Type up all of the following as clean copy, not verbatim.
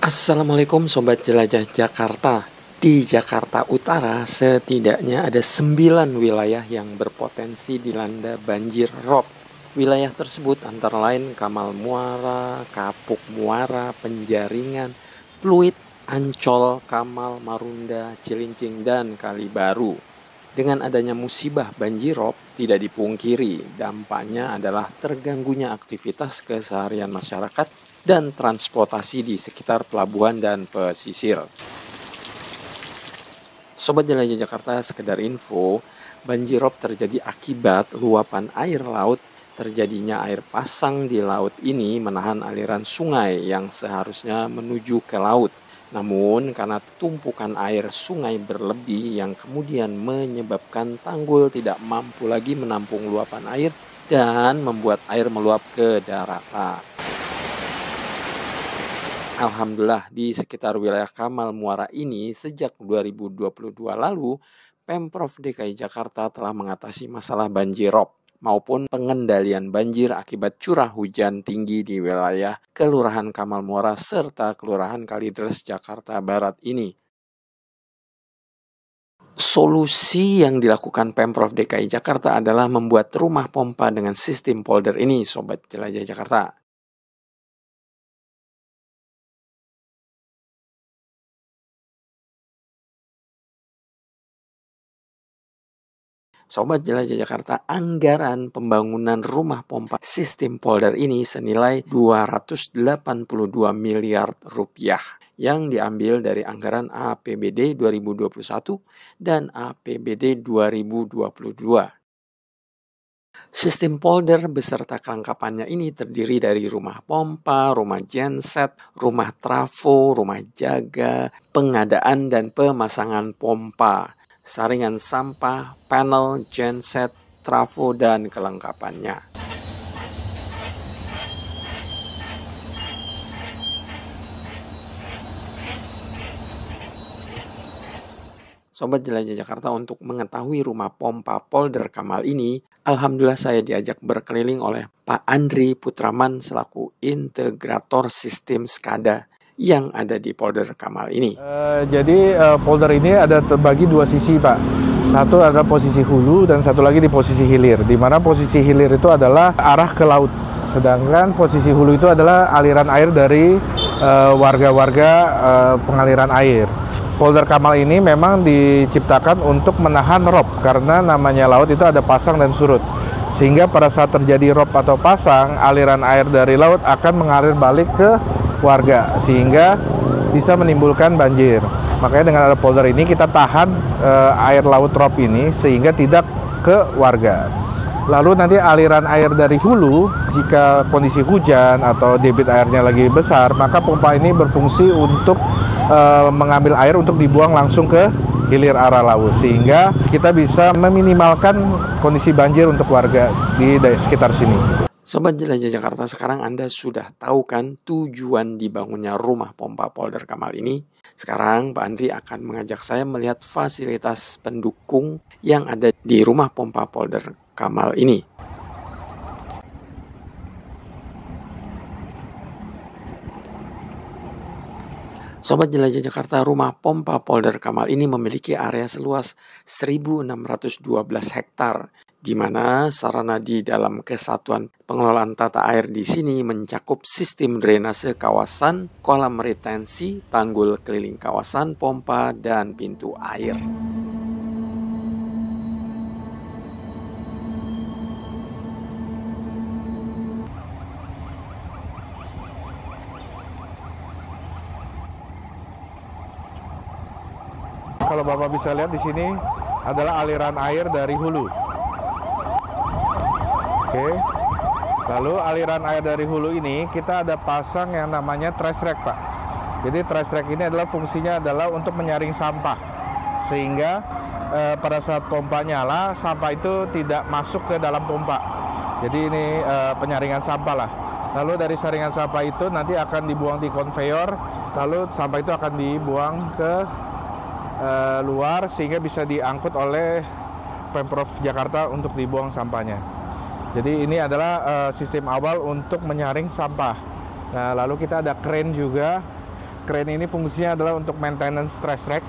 Assalamualaikum Sobat Jelajah Jakarta. Di Jakarta Utara setidaknya ada 9 wilayah yang berpotensi dilanda banjir rob. Wilayah tersebut antara lain Kamal Muara, Kapuk Muara, Penjaringan, Pluit, Ancol, Kamal, Marunda, Cilincing, dan Kalibaru. Dengan adanya musibah banjir rob, tidak dipungkiri dampaknya adalah terganggunya aktivitas keseharian masyarakat dan transportasi di sekitar pelabuhan dan pesisir. Sobat Jelajah Jakarta, sekedar info, banjir rob terjadi akibat luapan air laut. Terjadinya air pasang di laut ini menahan aliran sungai yang seharusnya menuju ke laut. Namun karena tumpukan air sungai berlebih yang kemudian menyebabkan tanggul tidak mampu lagi menampung luapan air dan membuat air meluap ke daratan. Alhamdulillah di sekitar wilayah Kamal Muara ini sejak 2022 lalu Pemprov DKI Jakarta telah mengatasi masalah banjir rob maupun pengendalian banjir akibat curah hujan tinggi di wilayah Kelurahan Kamal Muara serta Kelurahan Kalideres Jakarta Barat ini. Solusi yang dilakukan Pemprov DKI Jakarta adalah membuat rumah pompa dengan sistem polder ini, Sobat Jelajah Jakarta. Sobat Jelajah Jakarta, anggaran pembangunan rumah pompa sistem polder ini senilai 282 miliar rupiah yang diambil dari anggaran APBD 2021 dan APBD 2022. Sistem polder beserta kelengkapannya ini terdiri dari rumah pompa, rumah genset, rumah trafo, rumah jaga, pengadaan dan pemasangan pompa, saringan sampah, panel, genset, trafo, dan kelengkapannya. Sobat Jelajah Jakarta, untuk mengetahui rumah pompa polder Kamal ini, alhamdulillah saya diajak berkeliling oleh Pak Andri Putraman selaku integrator sistem SCADA yang ada di polder Kamal ini. Jadi polder ini ada terbagi dua sisi, Pak. Satu adalah posisi hulu dan satu lagi di posisi hilir. Di mana posisi hilir itu adalah arah ke laut. Sedangkan posisi hulu itu adalah aliran air dari warga-warga pengaliran air. Polder Kamal ini memang diciptakan untuk menahan rob karena namanya laut itu ada pasang dan surut. Sehingga pada saat terjadi rob atau pasang, aliran air dari laut akan mengalir balik ke warga sehingga bisa menimbulkan banjir. Makanya dengan ada polder ini kita tahan air laut rob ini sehingga tidak ke warga. Lalu nanti aliran air dari hulu, jika kondisi hujan atau debit airnya lagi besar, maka pompa ini berfungsi untuk mengambil air untuk dibuang langsung ke hilir arah laut sehingga kita bisa meminimalkan kondisi banjir untuk warga di sekitar sini. Sobat Jelajah Jakarta, sekarang Anda sudah tahu kan tujuan dibangunnya rumah pompa polder Kamal ini? Sekarang Pak Andri akan mengajak saya melihat fasilitas pendukung yang ada di rumah pompa polder Kamal ini. Sobat Jelajah Jakarta, rumah pompa polder Kamal ini memiliki area seluas 1.612 hektar, di mana sarana di dalam kesatuan pengelolaan tata air di sini mencakup sistem drainase kawasan, kolam retensi, tanggul keliling kawasan, pompa, dan pintu air. Kalau Bapak bisa lihat di sini adalah aliran air dari hulu. Oke. Lalu aliran air dari hulu ini kita ada pasang yang namanya trash rack, Pak. Jadi trash rack ini adalah fungsinya adalah untuk menyaring sampah. Sehingga pada saat pompa nyala, sampah itu tidak masuk ke dalam pompa. Jadi ini penyaringan sampah lah. Lalu dari saringan sampah itu nanti akan dibuang di konveyor, lalu sampah itu akan dibuang ke luar sehingga bisa diangkut oleh Pemprov Jakarta untuk dibuang sampahnya. Jadi ini adalah sistem awal untuk menyaring sampah. Nah, lalu kita ada kren juga Crane ini fungsinya adalah untuk maintenance trash rack.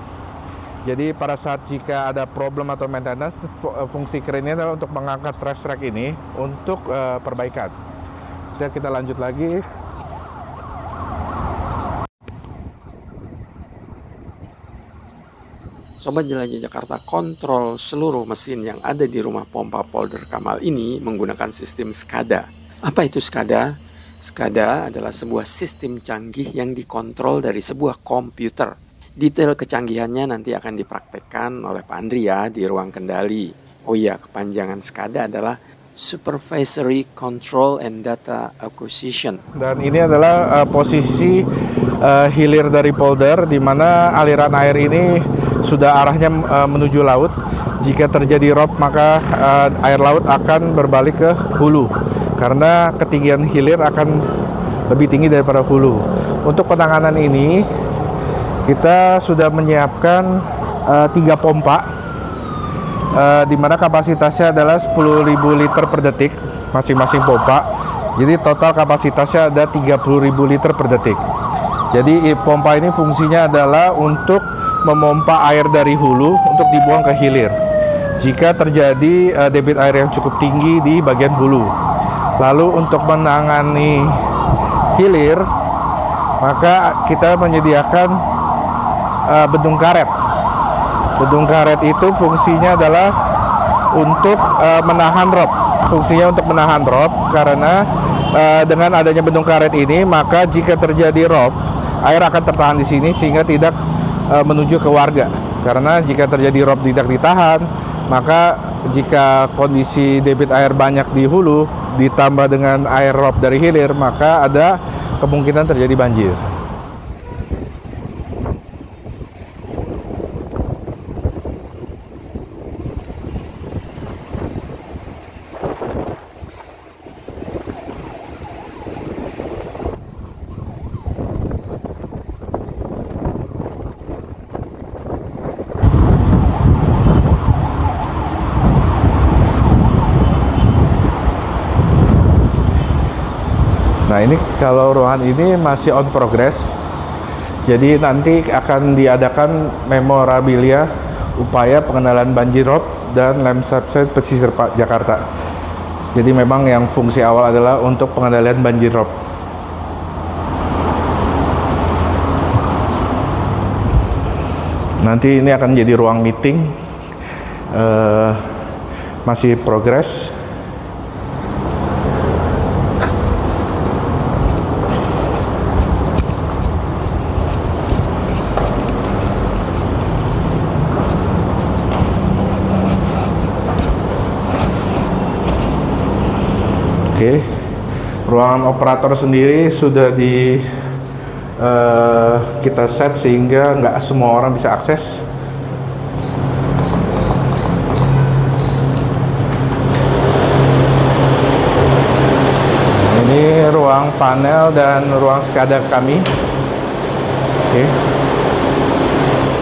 Jadi pada saat jika ada problem atau maintenance, fungsi crane ini adalah untuk mengangkat trash rack ini untuk perbaikan. Kita lanjut lagi. Sobat Jelajah Jakarta, kontrol seluruh mesin yang ada di rumah pompa Polder Kamal ini menggunakan sistem SCADA. Apa itu SCADA? SCADA adalah sebuah sistem canggih yang dikontrol dari sebuah komputer. Detail kecanggihannya nanti akan dipraktekkan oleh Pak Andri ya di ruang kendali. Oh iya, kepanjangan SCADA adalah Supervisory Control and Data Acquisition. Dan ini adalah posisi hilir dari polder, di mana aliran air ini sudah arahnya menuju laut. Jika terjadi rob, maka air laut akan berbalik ke hulu, karena ketinggian hilir akan lebih tinggi daripada hulu. Untuk penanganan ini, kita sudah menyiapkan 3 pompa, di mana kapasitasnya adalah 10.000 liter per detik masing-masing pompa. Jadi total kapasitasnya ada 30.000 liter per detik. Jadi pompa ini fungsinya adalah untuk memompa air dari hulu untuk dibuang ke hilir jika terjadi debit air yang cukup tinggi di bagian hulu. Lalu untuk menangani hilir, maka kita menyediakan bendung karet. Bendung karet itu fungsinya adalah untuk menahan rob. Fungsinya untuk menahan rob, karena dengan adanya bendung karet ini, maka jika terjadi rob, air akan tertahan di sini sehingga tidak menuju ke warga. Karena jika terjadi rob tidak ditahan, maka jika kondisi debit air banyak di hulu ditambah dengan air rob dari hilir, maka ada kemungkinan terjadi banjir. Nah, ini kalau ruangan ini masih on progress, jadi nanti akan diadakan memorabilia upaya pengendalian banjir rob dan lem subside pesisir Jakarta. Jadi memang yang fungsi awal adalah untuk pengendalian banjir rob. Nanti ini akan jadi ruang meeting, masih progress. Oke, ruangan operator sendiri sudah kita set sehingga nggak semua orang bisa akses. Ini ruang panel dan ruang SCADA kami.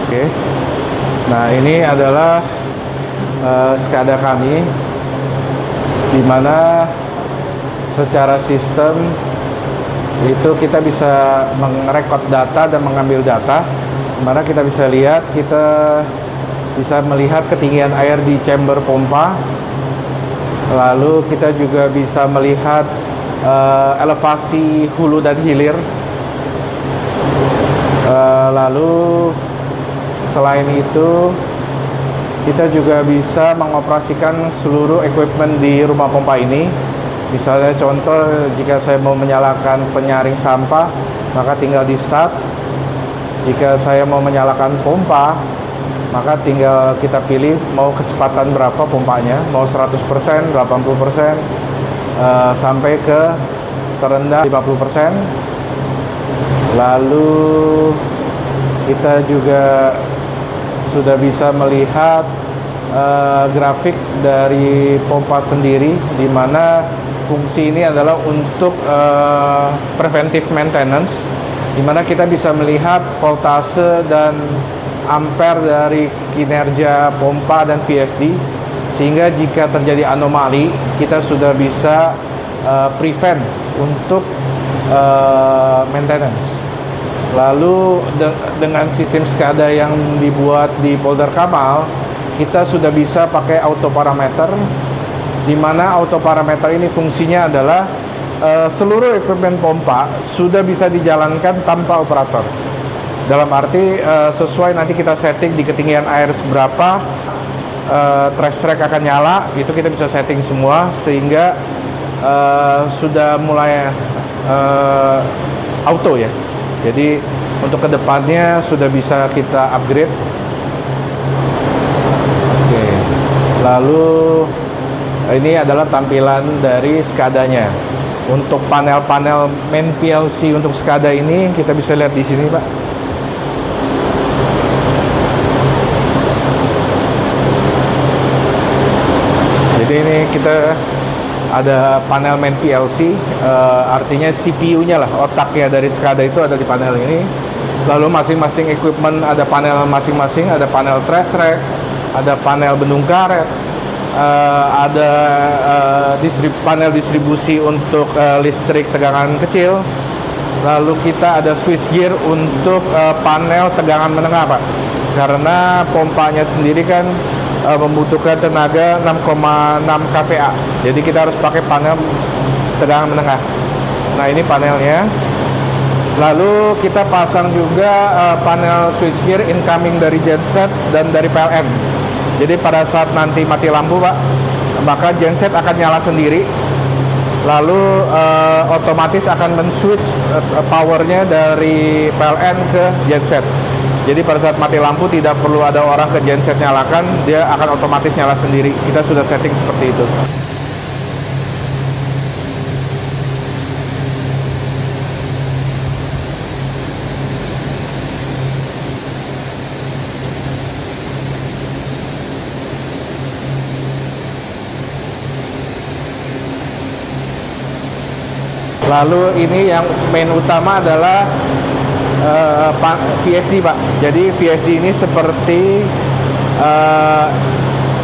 Oke. Nah, ini adalah SCADA kami, di mana secara sistem itu kita bisa merekod data dan mengambil data, dimana kita bisa lihat, kita bisa melihat ketinggian air di chamber pompa, lalu kita juga bisa melihat elevasi hulu dan hilir, lalu selain itu kita juga bisa mengoperasikan seluruh equipment di rumah pompa ini. Misalnya contoh, jika saya mau menyalakan penyaring sampah, maka tinggal di start. Jika saya mau menyalakan pompa, maka tinggal kita pilih mau kecepatan berapa pompanya, mau 100%, 80%, sampai ke terendah 50%. Lalu kita juga sudah bisa melihat grafik dari pompa sendiri, di mana fungsi ini adalah untuk preventive maintenance, di mana kita bisa melihat voltase dan ampere dari kinerja pompa dan VSD, sehingga jika terjadi anomali kita sudah bisa prevent untuk maintenance. Lalu dengan sistem SCADA yang dibuat di Polder Kamal, kita sudah bisa pakai auto parameter, di mana auto parameter ini fungsinya adalah seluruh equipment pompa sudah bisa dijalankan tanpa operator. Dalam arti sesuai nanti kita setting di ketinggian air seberapa, trash track akan nyala, itu kita bisa setting semua sehingga sudah mulai auto ya. Jadi untuk kedepannya sudah bisa kita upgrade. Oke. Lalu ini adalah tampilan dari SCADA-nya. Untuk panel-panel main PLC untuk SCADA ini kita bisa lihat di sini, Pak. Jadi ini kita ada panel main PLC, artinya CPU-nya lah, otaknya dari SCADA itu ada di panel ini. Lalu masing-masing equipment ada panel masing-masing, ada panel trash rack, ada panel bendung karet, ada panel distribusi untuk listrik tegangan kecil. Lalu kita ada switchgear untuk panel tegangan menengah, Pak. Karena pompanya sendiri kan membutuhkan tenaga 6,6 kVA. Jadi kita harus pakai panel tegangan menengah. Nah, ini panelnya. Lalu kita pasang juga panel switchgear incoming dari genset dan dari PLN. Jadi pada saat nanti mati lampu, Pak, maka genset akan nyala sendiri. Lalu otomatis akan men-switch powernya dari PLN ke genset. Jadi pada saat mati lampu tidak perlu ada orang ke genset nyalakan, dia akan otomatis nyala sendiri. Kita sudah setting seperti itu. Lalu ini yang main utama adalah VSD, Pak. Jadi VSD ini seperti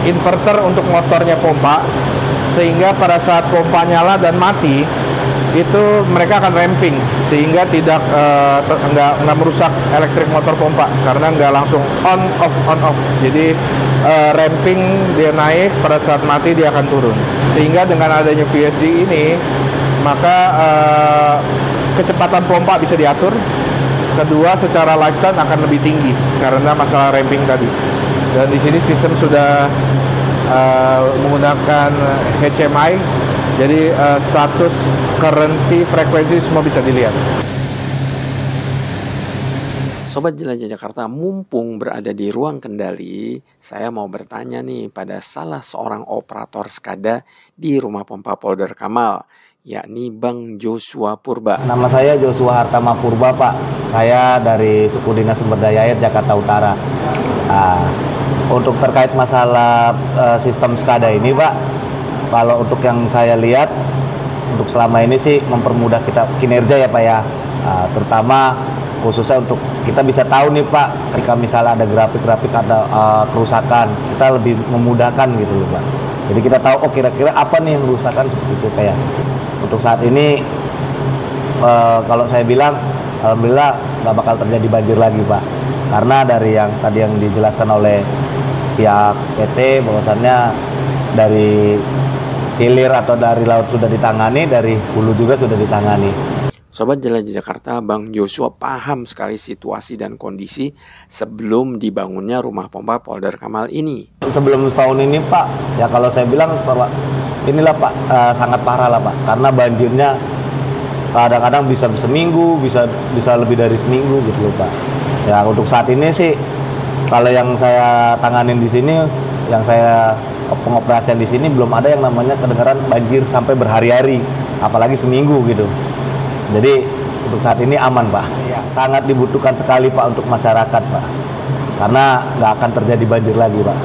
inverter untuk motornya pompa, sehingga pada saat pompa nyala dan mati itu mereka akan ramping sehingga tidak nggak merusak elektrik motor pompa karena nggak langsung on off. Jadi ramping, dia naik, pada saat mati dia akan turun. Sehingga dengan adanya VSD ini maka kecepatan pompa bisa diatur. Kedua, secara lifetime akan lebih tinggi karena masalah ramping tadi. Dan di sini sistem sudah menggunakan HMI, jadi status, currency, frekuensi semua bisa dilihat. Sobat Jelajah Jakarta, mumpung berada di ruang kendali, saya mau bertanya nih pada salah seorang operator SCADA di Rumah Pompa Polder Kamal, yakni Bang Joshua Purba. Nama saya Joshua Hartama Purba, Pak. Saya dari Suku Dinas Sumber Daya Air Jakarta Utara. Nah, untuk terkait masalah sistem SCADA ini, Pak, kalau untuk yang saya lihat, untuk selama ini sih mempermudah kita kinerja ya, Pak ya. Nah, terutama khususnya untuk kita bisa tahu nih, Pak, ketika misalnya ada grafik-grafik ada kerusakan, kita lebih memudahkan gitu loh, Pak. Jadi kita tahu, oh kira-kira apa nih yang kerusakan seperti itu, Pak ya. Untuk saat ini kalau saya bilang alhamdulillah nggak bakal terjadi banjir lagi, Pak, karena dari yang tadi yang dijelaskan oleh pihak PT bahwasannya dari hilir atau dari laut sudah ditangani, dari hulu juga sudah ditangani. Sobat Jelajah Jakarta, Bang Joshua paham sekali situasi dan kondisi sebelum dibangunnya rumah pompa Polder Kamal ini. Sebelum tahun ini, Pak, ya kalau saya bilang inilah, Pak, sangat parah lah, Pak, karena banjirnya kadang-kadang bisa seminggu, bisa lebih dari seminggu gitu loh, Pak. Ya untuk saat ini sih kalau yang saya tanganin di sini, yang saya pengoperasian di sini belum ada yang namanya kedengaran banjir sampai berhari-hari, apalagi seminggu gitu. Jadi untuk saat ini aman, Pak. Ya, sangat dibutuhkan sekali, Pak, untuk masyarakat, Pak, karena nggak akan terjadi banjir lagi, Pak.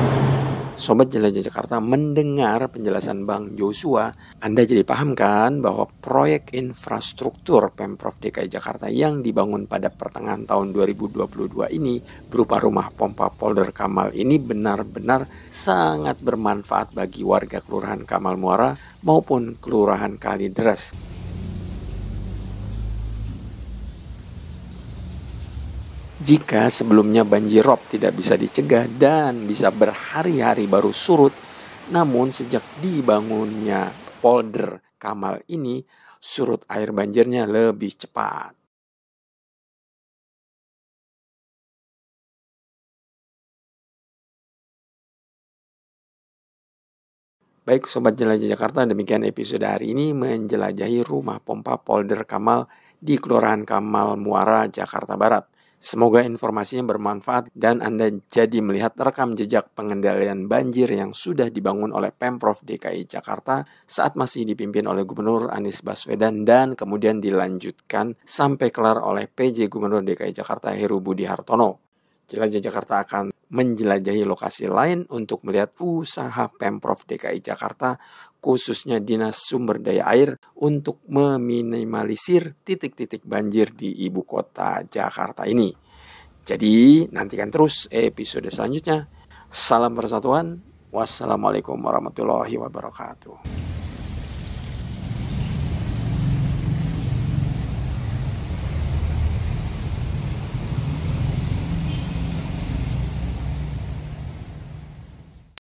Sobat Jelajah Jakarta, mendengar penjelasan Bang Joshua, Anda jadi paham kan bahwa proyek infrastruktur Pemprov DKI Jakarta yang dibangun pada pertengahan tahun 2022 ini berupa rumah pompa Polder Kamal ini benar-benar sangat bermanfaat bagi warga Kelurahan Kamal Muara maupun Kelurahan Kalideres. Jika sebelumnya banjir rob tidak bisa dicegah dan bisa berhari-hari baru surut, namun sejak dibangunnya polder Kamal ini, surut air banjirnya lebih cepat. Baik Sobat Jelajah Jakarta, demikian episode hari ini menjelajahi rumah pompa polder Kamal di Kelurahan Kamal Muara, Jakarta Barat. Semoga informasinya bermanfaat dan Anda jadi melihat rekam jejak pengendalian banjir yang sudah dibangun oleh Pemprov DKI Jakarta saat masih dipimpin oleh Gubernur Anies Baswedan dan kemudian dilanjutkan sampai kelar oleh PJ Gubernur DKI Jakarta Heru Budi Hartono. Jelajah Jakarta akan menjelajahi lokasi lain untuk melihat usaha Pemprov DKI Jakarta, khususnya Dinas Sumber Daya Air, untuk meminimalisir titik-titik banjir di ibu kota Jakarta ini. Jadi, nantikan terus episode selanjutnya. Salam persatuan. Wassalamualaikum warahmatullahi wabarakatuh.